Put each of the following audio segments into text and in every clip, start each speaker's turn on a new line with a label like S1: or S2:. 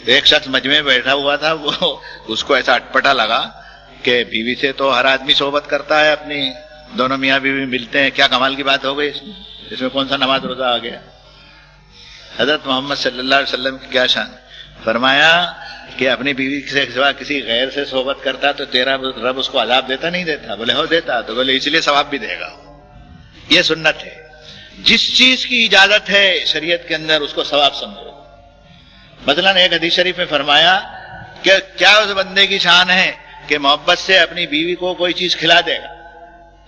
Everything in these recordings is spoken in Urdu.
S1: ایک شخص مجمع میں بیٹھا ہوا تھا، وہ اس کو ایسا اٹپٹا لگا کہ بیوی سے تو ہر آدمی صحبت کرتا ہے، اپنی دونوں میاں بیوی ملتے ہیں، کیا کمال کی بات ہو گئی اس میں کون سا نماز روزہ آ گیا؟ حضرت محمد صلی اللہ علیہ وسلم کی کیا شان؟ فرمایا کہ اپنی بیوی سے سوا کسی غیر سے صحبت کرتا تو تیرا رب اس کو عذاب دیتا نہیں دیتا؟ بولے ہو دیتا، تو بولے اس لیے ثواب بھی دے گا۔ یہ سنت ہے، جس چیز کی اجازت ہے شریعت کے اندر اس کو ثواب سمجھو۔ مثلاً ایک حدیث شریف میں فرمایا کہ کیا اس بندے کی شان ہے کہ محبت سے اپنی بیوی کو کوئی چیز کھلا دے گا،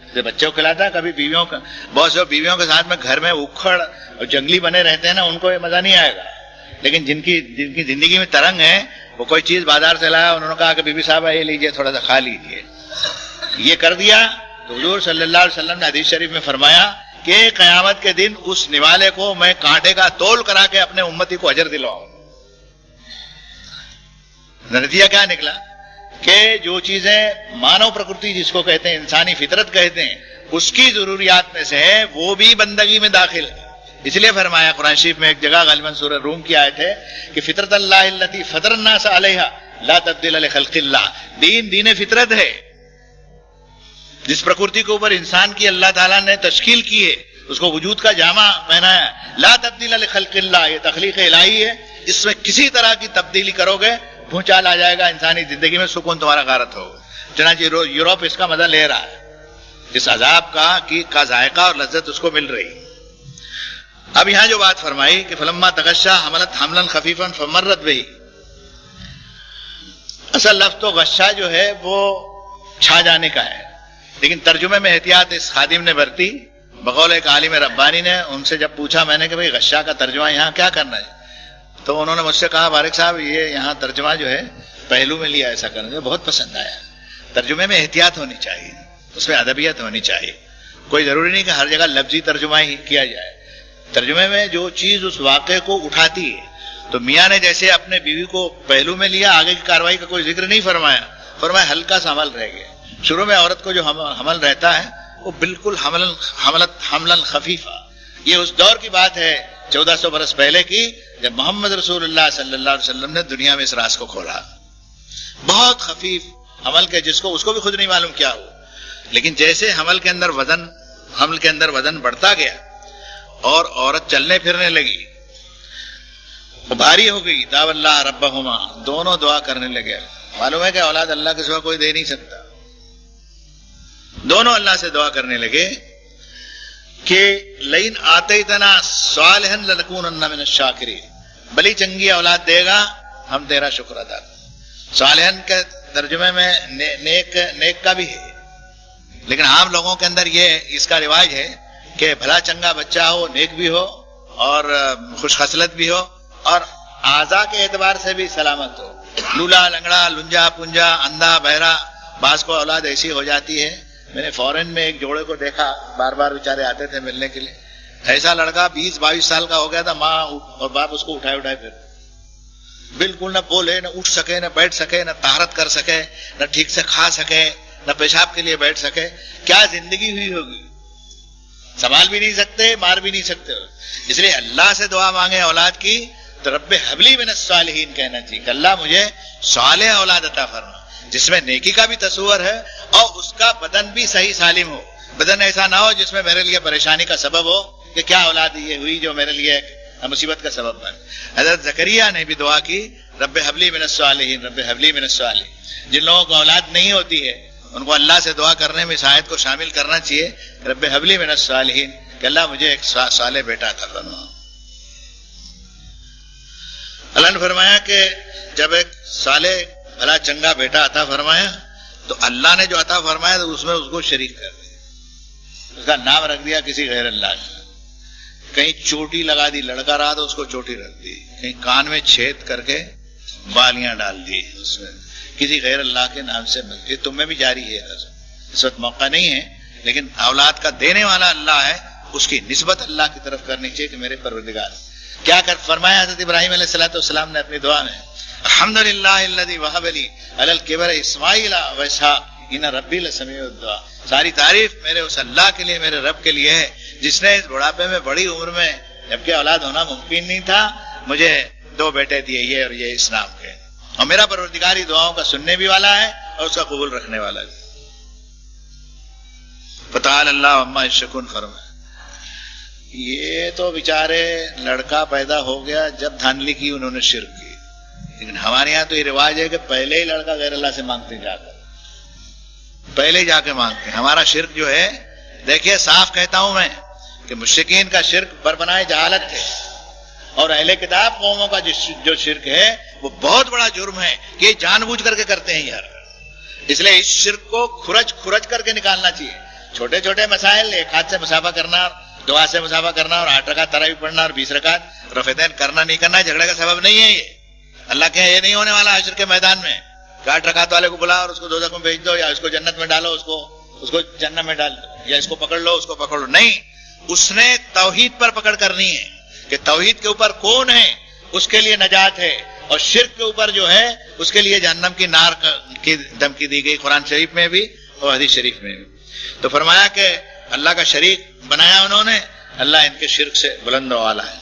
S1: جیسے بچوں کو کھلاتا، کبھی بیویوں کا، بہت سے بیویوں کے ساتھ میں گھر میں اکھڑ اور جنگلی بنے رہتے ہیں نا، ان کو یہ مزہ نہیں آئے گا، لیکن جن کی زندگی میں ترنگ ہے، وہ کوئی چیز بازار سے لایا، انہوں نے کہا کہ بی بی صاحب یہ لیجئے، تھوڑا سا کھا لیجئے، یہ کر دیا تو حضور صلی اللہ علیہ وسلم نے حدیث شریف میں فرمایا کہ قیامت کے دن اس نوالے کو میں کانٹے کا تول کرا کے اپنے امتی کو اجر دلواؤں۔ نتیجہ کیا نکلا کہ جو چیزیں مانو پرکرتی جس کو کہتے ہیں، انسانی فطرت کہتے ہیں، اس کی ضروریات میں سے ہے، وہ بھی بندگی میں داخل ہے۔ اس لیے فرمایا قرآن شریف میں ایک جگہ، غالباً سورہ روم کی آیت ہے کہ فطرت اللہ التی فطر الناس علیہا لا تبدیل لخلق اللہ، دین فطرت ہے، جس پرکرتی کے اوپر انسان کی اللہ تعالیٰ نے تشکیل کی ہے، اس کو وجود کا جامع پہنایا، لا تبدیل لخلق اللہ، یہ تخلیق الہی ہے، اس میں کسی طرح کی تبدیلی کرو گے بھونچال آ جائے گا، انسانی زندگی میں سکون تمہارا غارت ہوگا۔ چنانچہ یورپ اس کا مزہ لے رہا ہے، اس عذاب کا ذائقہ اور لذت اس کو مل رہی۔ اب یہاں جو بات فرمائی کہ فلما تغشا حملت حملا خفیفا فمرت بہ، اصل لفظ تو غشا جو ہے وہ چھا جانے کا ہے، لیکن ترجمے میں احتیاط اس خادم نے برتی۔ بقول ایک عالم ربانی نے ان سے جب پوچھا میں نے کہ بھئی غشا کا ترجمہ یہاں کیا کرنا ہے، تو انہوں نے مجھ سے کہا بارک صاحب یہ یہاں ترجمہ جو ہے پہلو میں لیا، ایسا کرنا بہت پسند آیا۔ ترجمے میں احتیاط ہونی چاہیے، اس میں ادبیت ہونی چاہیے، کوئی ضروری نہیں کہ ہر جگہ لفظی ترجمہ ہی کیا جائے۔ ترجمے میں جو چیز اس واقعے کو اٹھاتی ہے، تو میاں نے جیسے اپنے بیوی کو پہلو میں لیا، آگے کی کاروائی کا کوئی ذکر نہیں فرمایا، فرمایا ہلکا سا حمل رہ گیا۔ شروع میں عورت کو جو حمل رہتا ہے وہ بالکل حملا خفیفہ، یہ اس دور کی بات ہے 1400 برس پہلے کی، جب محمد رسول اللہ صلی اللہ علیہ وسلم نے دنیا میں اس راز کو کھولا۔ بہت خفیف حمل کے جس کو اس کو بھی خود نہیں معلوم کیا ہو، لیکن جیسے حمل کے اندر وزن بڑھتا گیا اور عورت چلنے پھرنے لگی، وہ بھاری ہو گئی، دعو اللہ ربہما، دونوں دعا کرنے لگے۔ معلوم ہے کہ اولاد اللہ کے سوا کوئی دے نہیں سکتا، دونوں اللہ سے دعا کرنے لگے کہ لئن آتیتنا صالحا لنکونن من الشاکرین، بلی چنگی اولاد دے گا ہم تیرا شکر ادا کریں۔ صالحن کے ترجمے میں نیک کا بھی ہے، لیکن عام لوگوں کے اندر یہ اس کا رواج ہے کہ بھلا چنگا بچہ ہو، نیک بھی ہو اور خوش خصلت بھی ہو اور اعضاء کے اعتبار سے بھی سلامت ہو۔ لولا لنگڑا، لنجا پنجا، اندھا بہرا، بعض کو اولاد ایسی ہو جاتی ہے۔ میں نے فورن میں ایک جوڑے کو دیکھا، بار بار بیچارے آتے تھے ملنے کے لیے، ایسا لڑکا 20-22 سال کا ہو گیا تھا، ماں اور باپ اس کو اٹھائے پھر بالکل نہ بولے، نہ اٹھ سکے، نہ بیٹھ سکے، نہ طہارت کر سکے، نہ ٹھیک سے کھا سکے، نہ پیشاب کے لیے بیٹھ سکے۔ کیا زندگی ہوئی ہوگی، سنبھال بھی نہیں سکتے، مار بھی نہیں سکتے۔ اس لیے اللہ سے دعا مانگے اولاد کی تو رب حبلی من الصالحین کہنا چاہیے کہ اللہ مجھے صالح اولاد عطا فرما، جس میں نیکی کا بھی تصور ہے اور اس کا بدن بھی صحیح سالم ہو، بدن ایسا نہ ہو جس میں میرے لیے پریشانی کا سبب ہو کہ کیا اولاد یہ ہوئی جو میرے لیے مصیبت کا سبب بن۔ حضرت زکریا نے بھی دعا کی رب حبلی من الصالحین، رب حبلی من الصالحین۔ جن لوگوں کو اولاد نہیں ہوتی ہے ان کو اللہ سے دعا کرنے میں اس آیت کو شامل کرنا چاہیے، رب حبلی من الصالحین، کہ اللہ مجھے ایک صالح بیٹا عطا فرما۔ اللہ نے فرمایا کہ جب ایک صالح بھلا چنگا بیٹا عطا فرمایا تو اللہ نے جو عطا فرمایا تو اس میں اس کو شریک کر دیا، اس کا نام رکھ دیا کسی غیر اللہ کا۔ کہیں چوٹی لگا دی، لڑکا رہا تو اس کو چوٹی رکھ دی، کہیں کان میں چھید کر کے بالیاں ڈال دی اس میں، کسی غیر اللہ کے نام سے مل۔ یہ تم میں بھی جاری ہے، اس وقت موقع نہیں ہے، لیکن اولاد کا دینے والا اللہ ہے، اس کی نسبت اللہ کی طرف کرنی چاہیے کہ میرے پروردگار۔ کیا کر فرمایا حضرت ابراہیم علیہ السلام نے اپنی دعا میں، الحمدللہ الذی وہب لی علی الکبر اسماعیل و اسحاق ان ربی لسمیع الدعاء۔ ساری تعریف میرے اس اللہ کے لیے، میرے رب کے لیے ہے جس نے اس بڑھاپے میں، بڑی عمر میں، جبکہ اولاد ہونا ممکن نہیں تھا، مجھے دو بیٹے دیے یہ اور یہ اس نام کے، اور میرا پروردگار ہی دعاؤں کا سننے بھی والا ہے اور اس کا قبول رکھنے والا بھی۔ فتعالی اللہ عما یشرکون فرمائے۔ یہ تو بیچارے لڑکا پیدا ہو گیا جب دھاندلی کی انہوں نے شرک کی، لیکن ہمارے یہاں تو یہ رواج ہے کہ پہلے ہی لڑکا غیر اللہ سے مانگتے جا کر، پہلے ہی جا کے مانگتے ہیں۔ ہمارا شرک جو ہے، دیکھیے صاف کہتا ہوں میں کہ مشرکین کا شرک بربنائے جہالت ہے، اور اہل کتاب قوموں کا جو شرک ہے وہ بہت بڑا جرم ہے کہ یہ جان بوجھ کر کے کرتے ہیں یار۔ اس لیے اس شرک کو کھرچ کر کے نکالنا چاہیے۔ چھوٹے چھوٹے مسائل، ایک ہاتھ سے مسافہ کرنا، دو ہاتھ سے مسافہ کرنا، اور 8 رکعت تراویح پڑھنا اور 20 رکعت رفعتین کرنا نہیں کرنا جھگڑے کا سبب نہیں ہے۔ یہ اللہ کے یہ نہیں ہونے والا حشر کے میدان میں کہ 8 رکعت والے کو بلا اور اس کو دوزخ میں بھیج دو، یا اس کو جنت میں ڈالو، اس کو جنت میں ڈال دو، یا اس کو پکڑ لو اس کو پکڑ لو۔ نہیں، اس نے توحید پر پکڑ کرنی ہے کہ توحید کے اوپر کون ہے، اس کے لیے نجات ہے، اور شرک کے اوپر جو ہے اس کے لیے جہنم کی نار کی دھمکی دی گئی قرآن شریف میں بھی اور حدیث شریف میں بھی۔ تو فرمایا کہ اللہ کا شریک بنایا انہوں نے، اللہ ان کے شرک سے بلند و اعلیٰ ہے۔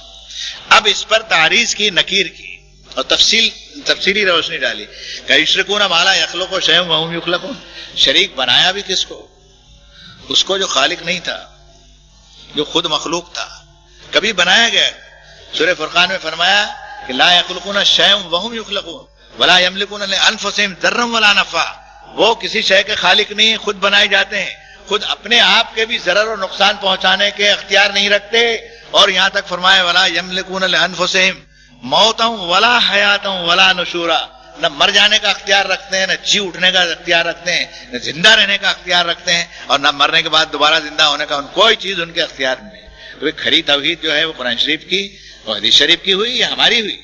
S1: اب اس پر تعریض کی، نکیر کی اور تفصیلی روشنی ڈالی کہ یشرکون ما لا یخلق شیئا وہم یخلقون۔ شریک بنایا بھی کس کو؟ اس کو جو خالق نہیں تھا، جو خود مخلوق تھا، کبھی بنایا گیا؟ سورہ فرقان میں فرمایا کہ لا یخلقون شیئا وہم یخلقون ولا یملکون لانفسہم ضرا ولا نفعا۔ وہ کسی شے کے خالق نہیں، خود بنائے جاتے ہیں، خود اپنے آپ کے بھی ضرر اور نقصان پہنچانے کے اختیار نہیں رکھتے، اور یہاں تک فرمایا ولا یملکون لانفسہم موتا ولا حیاتا ولا نشورا۔ نہ مر جانے کا اختیار رکھتے ہیں، نہ جی اٹھنے کا اختیار رکھتے ہیں، نہ زندہ رہنے کا اختیار رکھتے ہیں، اور نہ مرنے کے بعد دوبارہ زندہ ہونے کا کوئی چیز ان کے اختیار میں نہیں۔ تو کھری توحید جو ہے وہ قرآن شریف کی اور حدیث شریف کی ہوئی یا ہماری ہوئی؟